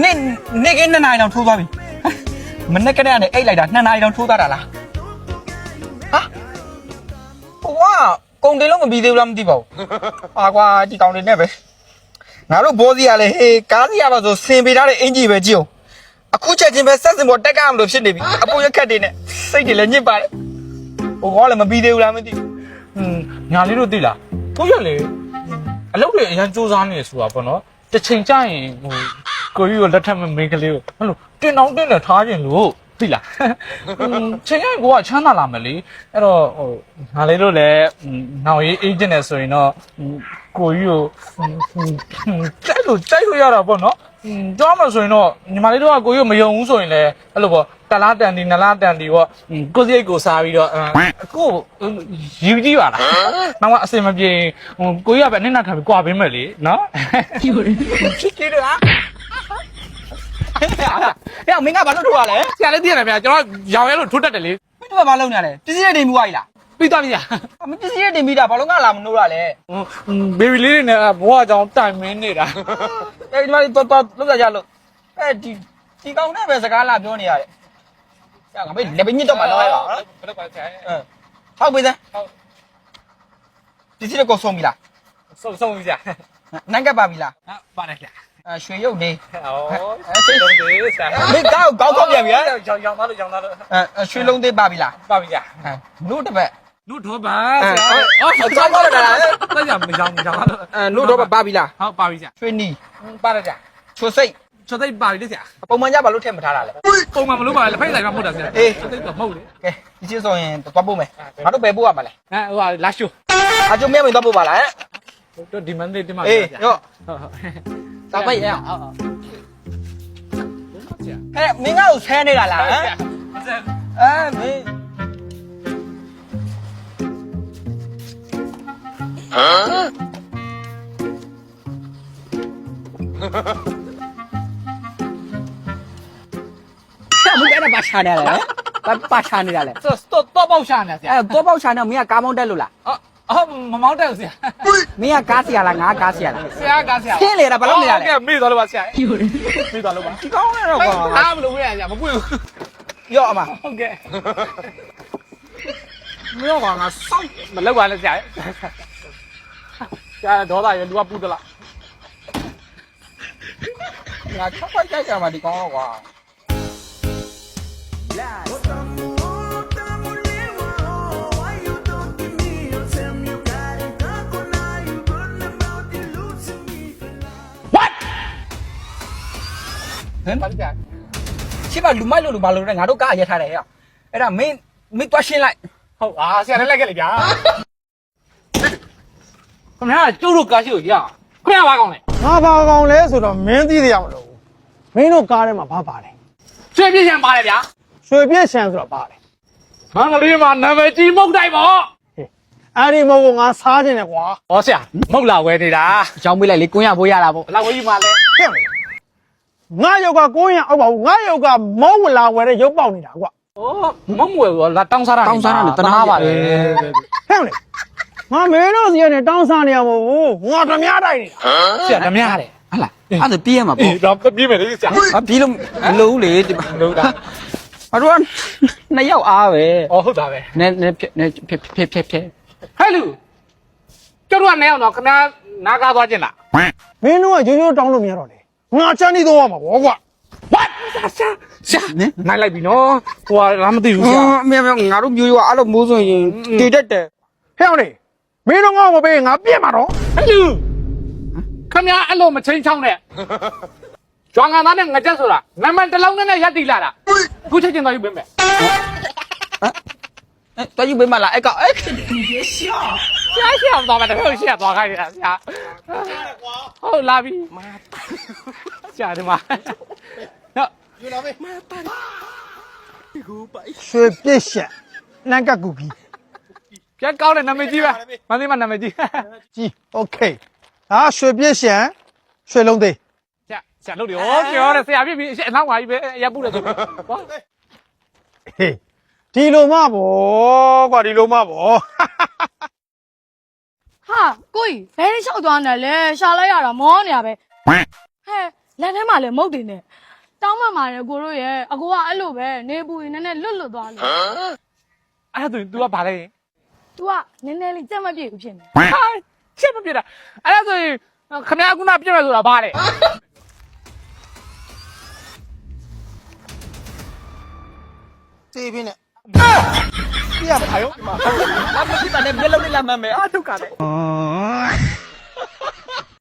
နေက2 နာရီတောင်ထိုးသွားပြီမနေ့ကတည်းကနေအိတ်လိုက်တာ2 နာရီတောင်ထိုးသွားတာလားဟာဟိုကကုန်တယ်လို့မပြီးသေးဘူးလားမသိပါဘူးအာကွာဒီကောင်တွေနဲ့ပဲငါတို့ဘောစီရလဲဟေးကားစီရပါဆိုစင်ပေးထားတဲ့အင်ဂျီပဲကြည့်အောင်အခုချက်ချင်းပဲဆက်စင်ပေါ်တက်ကမလို့ဖြစ်နေပြီအပူရက်ခက်တွေနဲ့စိတ်တွေလည်းညစ်ပါတယ်ဟိုကောလည်းမပြီးသေးဘူးလားမသိဘူးညာလေးတို့သိလားကိုရလေအလုပ်တွေအရင်စူးစမ်းနေဆိုတာပေါ့နော်တစ်ချိန်ကျရင်ဟိုကိုကြီးကိုလက်ထပ်မင်းကလေးကိုဟဲ့လို့တင်အောင်တင်နဲ့ထားခြင်းလို့သိလားချိန်ရင်ကိုကချမ်းသာလာမယ်လေအဲ့တော့ဟိုညာလေးတို့လည်းနောက်ရေးအေးကျင်နေဆိုရင်တော့ကိုကြီးကိုတိုက်လို့ရတာပေါ့နော်ကြောင်းမဆိုရင်တော့ညီမလေးတို့ကကိုကြီးကိုမယုံဘူးဆိုရင်လည်းအဲ့လိုပေါ့တလားတန်ဒီနလားတန်ဒီပေါ့ကိုစိတ်ကိုစားပြီးတော့ကိုယူကြည့်ပါလားနောက်မှအစင်မပြေဟိုကိုကြီးကပဲနင့်နာထားပြီးကြွားပေးမယ်လေနော်ချစ်ကြည့်တယ်ဟာဟဲ့မင်းကဘာလို့ထိုးရလဲဆရာလေးသိရတယ်ဗျာကျွန်တော်ရောင်ရဲလို့ထိုးတတ်တယ်လေမင်းတို့ကဘာလုပ်နေရလဲပစ္စည်းတွေတင်ပြီးသွားပြီလားပြီးသွားပြီဗျာမင်းပစ္စည်းတွေတင်ပြီးတာဘာလို့ငါလာမလို့ရလဲဘေဘီလေးတွေနဲ့ဘွားကြောင်တိုင်မင်းနေတာဒီမှာတော့လောက်ကြလို့ဒီကောင်နဲ့ပဲစကားလာပြောနေရတယ်။ငါမေးလက်ပညစ်တော့မှတော့ရပါနော်။ဘယ်တော့ပါဆရာ။ဟုတ်ပြီစမ်း။ဟုတ်။ဒီစီတော့ဆုံးပြီလား။ဆုံးပြီဆရာ။နိုင်ကပ်ပါပြီလား။ဟုတ်ပါတယ်ဆရာ။ရွှေရုပ်နေ။ရွှေလုံးသေးဆရာ။မင်းကောက်ပြန်ပြီဟ။ရောင်သားလို့ရွှေလုံးသေးပါပြီလား။ပါပြီဆရာ။နို့တစ်ပတ်။နို့တော့ပါဆရာ။ကြောက်တော့တာလား။တက်ရမရောင်သားလို့နို့တော့ပါပြီလား။ဟုတ်ပါပြီဆရာ။ရွှေနီပါတယ်ဆရာ။ချိုစိတ်ချွတ်သိပ်ပါပြီလေဆရာပုံမှန်ကြဘာလို့ထည့်မထားတာလဲပုံမှန်မလို့ပါလေလက်ဖိုက်ဆိုင်ကမဟုတ်တာဆရာအေးချွတ်သိပ်တော့မဟုတ်လေကဲဒီချင်းဆိုရင်သွားပို့မယ်ငါတို့ပဲပို့ရမှာလဲဟိုဟာလာရှိုးအကျုံးမြတ်မင်းသွားပို့ပါလားတို့ဒီမန်လေးတင်ပါအေးရော့သာပိုက်ရအောင်ဟဲ့မင်းကတော့ဆဲနေတာလားဟမ်မင်းမင်းအဲ့ဒါဘာချာနေလဲဘာချာနေတာလဲတော့ပေါက်ရှာနေဆရာတော့ပေါက်ချာနေမင်းကကားမောင်းတက်လို့လားမမောင်းတက်ဘူးဆရာမင်းကကားဆရာလားငါကားဆရာလားဆရာကားဆရာခင်းလေတာဘာလို့နေရလဲကဲမေ့သွားလို့ပါဆရာမေ့သွားလို့ပါဒီကောင်းနေတော့ကွာအားမလို့ဝေးရဆရာမပွင့်ဘူးရော့အမဟုတ်ကဲ့မရောကငါစောက်မလောက်ပါနဲ့ဆရာဆရာဒေါသရလူကပူတလားငါချက်ပိုက်ကြိုက်ကြမှာဒီကောင်းတော့ကွာဟမ်ဘာလဲချစ်ပါလူမိုက်လို့ဘာလို့လဲငါတို့ကားရထားတယ်ဟဲ့အဲ့ဒါမင်းတွားရှင်းလိုက်ဟုတ်ဆရာလည်းလိုက်ခဲ့လေဗျာခင်ဗျားကျုပ်တို့ကားရှိလို့ရခင်ဗျားဘာကောင်းလဲငါဘာကောင်းလဲဆိုတော့မင်းသိရမလို့မင်းတို့ကားထဲမှာဘာပါတယ်ရွှေပြည့်ချံပါတယ်ဗျာရွှေပြည့်ချံဆိုတော့ပါတယ်မန္တလေးမှာနာမည်ကြီးမုတ်တိုက်ပေါ့အဲ့ဒီမုတ်ကငါစားခြင်းနဲ့ကွာဟောဆရာမုတ်လာဝဲနေတာအကြောင်းပေးလိုက်လေကိုရဖိုးရတာပေါ့ဘလောက်ဝဲကြီးမှလဲဟဲ့ငါရုပ်ကကိုရင်အောက်ပါဘူးငါရုပ်ကမောင်းဝလာဝဲတဲ့ရုပ်ပေါက်နေတာကွာမုတ်ဝဲလာတောင်းစားတာတောင်းစားတာနဲ့တနာပါတယ်ဟဲ့လေငါမင်းတို့စီကနေတောင်းစားနေရမို့ငါဓမြတိုက်နေတာဆရာဓမြတယ်ဟုတ်လားအဲ့ဒါပြေးရမှာပေါ့တော့ပြေးမယ်လေဆရာပြေးလို့မလို့လေဒီမှာလို့တာအတော့နှစ်ယောက်အားပဲဟုတ်တာပဲနဲဖြဲဟဲ့လူကျုပ်တို့ကနဲအောင်တော့ခင်ဗျားနားကားသွားခြင်းလားမင်းတို့ကရိုးရိုးတောင်းလို့မရတော့လေငါချမ်းနေတော့မှာပေါ့ကွာ what ဆရာနိုင်လိုက်ပြီနော်ဟိုကမသိဘူးဆရာမင်းငါတို့မျိုးရိုးအဲ့လိုမိုးဆိုရင်တည်တတ်တယ်ဟဲ့လေမင်းတို့ငါ့ကိုပေးငါပြစ်မှာတော့ဟဲ့လူခင်ဗျားအဲ့လိုမချင်းချောင်းနဲ့ကျွမ်းငါသားနဲ့ငကြက်ဆိုတာနမန်တလုံးနဲ့ရက်တီလာတာခုချက်ချင်းသွားယူပေးမယ်သွားယူပေးမလားအဲ့ကောင်你别笑笑သွားမယ်တခုရှက်သွားခိုင်းနေတာဆရာဟုတ်လာပြီဆရာဒီမှာနော်ယူလာမေးရွှေပြည့်ရှက်နန်းကကူပြီပြတ်ကောင်းတဲ့နာမည်ကြီးပဲမန္တလေးမှာနာမည်ကြီးကြီးโอเคဟာရွှေပြည့်ရှက်ရွှေလုံးသေးဆရာလုပ်တယ်ဟောပြောတယ်ဆရာပြည့်ပြီအနောက်ပါကြီးပဲရပ်ပုတယ်ဆိုဟောဟေးဒီလိုမှပေါ့ကွာဒီလိုမှပေါ့ဟာကိုကြီးဘယ်နဲ့လျှောက်သွားနေလဲရှာလိုက်ရတာမောနေရပဲဟဲ့ လက်ထဲမှာလည်းမုတ်တင်နေတောင်းမှမှာတယ်ကိုတို့ရဲ့အကိုကအဲ့လိုပဲနေပူရင်နည်းနည်းလွတ်လွတ်သွားလို့ အဲ့ဒါဆိုရင် तू ကဘာလဲ तू ကနည်းနည်းလေးကြက်မပြေဘူးဖြစ်နေ ဟာချက်မပြတာအဲ့ဒါဆိုရင်ခမရခုနပြည့်မယ်ဆိုတာဘာလဲ စေးဖင်းနဲ့ ပြရမထားရောငါမရှိပါနဲ့မျက်လုံးနဲ့လာမှန်းမယ်အာဒုက္ခနဲ့